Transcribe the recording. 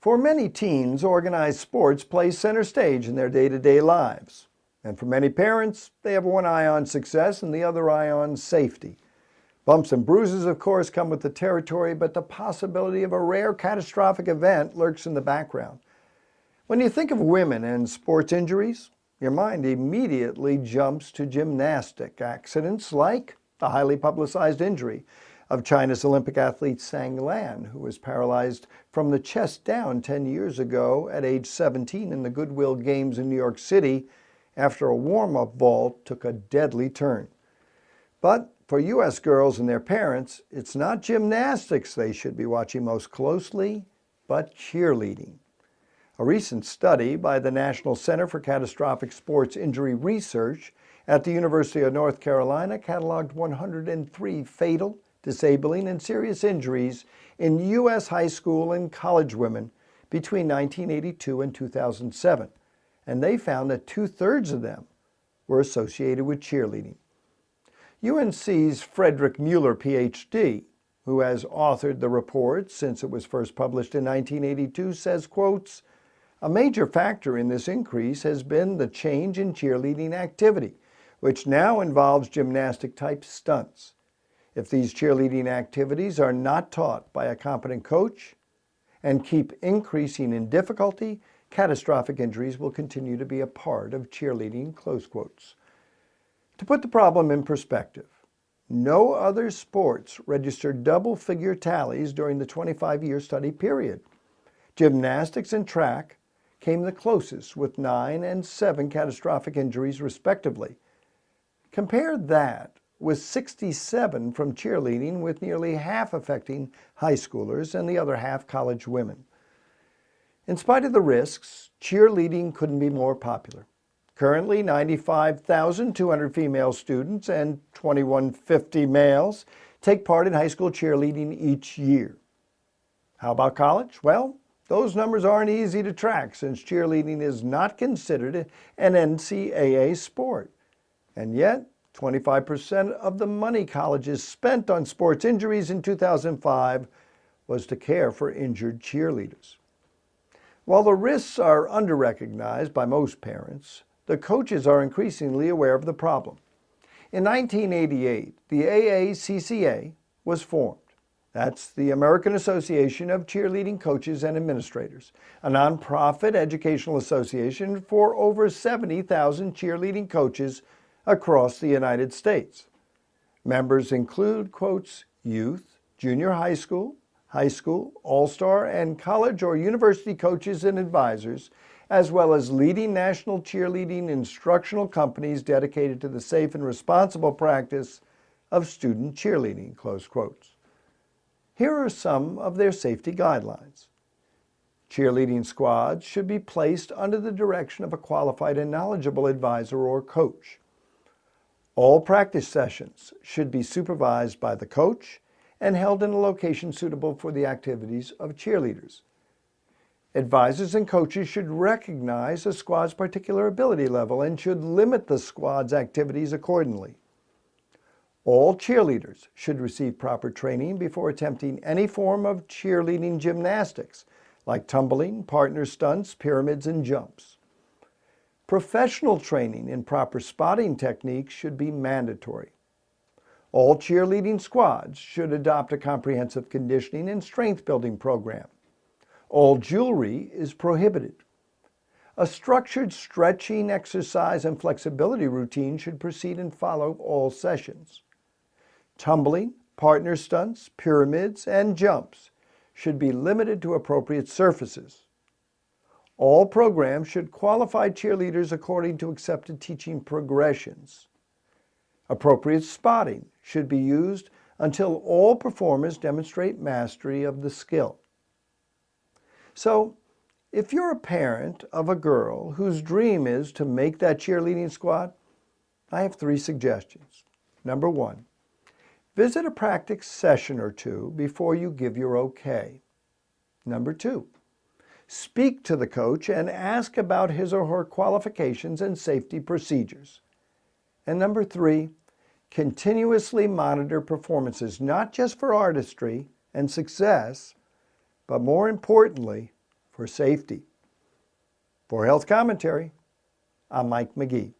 For many teens, organized sports plays center stage in their day-to-day lives. And for many parents, they have one eye on success and the other eye on safety. Bumps and bruises, of course, come with the territory, but the possibility of a rare catastrophic event lurks in the background. When you think of women and sports injuries, your mind immediately jumps to gymnastic accidents like the highly publicized injury of China's Olympic athlete Sang Lan, who was paralyzed from the chest down 10 years ago at age 17 in the Goodwill Games in New York City after a warm-up vault took a deadly turn. But for U.S. girls and their parents, it's not gymnastics they should be watching most closely, but cheerleading. A recent study by the National Center for Catastrophic Sports Injury Research at the University of North Carolina cataloged 103 fatal, disabling, and serious injuries in U.S. high school and college women between 1982 and 2007, and they found that 2/3 of them were associated with cheerleading. UNC's Frederick Mueller, Ph.D., who has authored the report since it was first published in 1982, says, quotes, "A major factor in this increase has been the change in cheerleading activity, which now involves gymnastic-type stunts. If these cheerleading activities are not taught by a competent coach and keep increasing in difficulty, catastrophic injuries will continue to be a part of cheerleading," close quotes. To put the problem in perspective, no other sports registered double-figure tallies during the 25-year study period. Gymnastics and track came the closest with 9 and 7 catastrophic injuries respectively. Compare that with 67 from cheerleading, with nearly half affecting high schoolers and the other half college women. In spite of the risks, cheerleading couldn't be more popular. Currently, 95,200 female students and 2,150 males take part in high school cheerleading each year. How about college? Well, those numbers aren't easy to track since cheerleading is not considered an NCAA sport. And yet, 25% of the money colleges spent on sports injuries in 2005 was to care for injured cheerleaders. While the risks are under-recognized by most parents, the coaches are increasingly aware of the problem. In 1988, the AACCA was formed. That's the American Association of Cheerleading Coaches and Administrators, a nonprofit educational association for over 70,000 cheerleading coaches across the United States. Members include, quotes, youth, junior high school, all-star, and college or university coaches and advisors, as well as leading national cheerleading instructional companies dedicated to the safe and responsible practice of student cheerleading, close quotes. Here are some of their safety guidelines. Cheerleading squads should be placed under the direction of a qualified and knowledgeable advisor or coach. All practice sessions should be supervised by the coach and held in a location suitable for the activities of cheerleaders. Advisors and coaches should recognize a squad's particular ability level and should limit the squad's activities accordingly. All cheerleaders should receive proper training before attempting any form of cheerleading gymnastics, like tumbling, partner stunts, pyramids, and jumps. Professional training in proper spotting techniques should be mandatory. All cheerleading squads should adopt a comprehensive conditioning and strength-building program. All jewelry is prohibited. A structured stretching, exercise, and flexibility routine should precede and follow all sessions. Tumbling, partner stunts, pyramids, and jumps should be limited to appropriate surfaces. All programs should qualify cheerleaders according to accepted teaching progressions. Appropriate spotting should be used until all performers demonstrate mastery of the skill. So, if you're a parent of a girl whose dream is to make that cheerleading squad, I have 3 suggestions. Number 1, visit a practice session or 2 before you give your okay. Number 2, speak to the coach and ask about his or her qualifications and safety procedures. And number 3, continuously monitor performances, not just for artistry and success, but more importantly, for safety. For Health Commentary, I'm Mike McGee.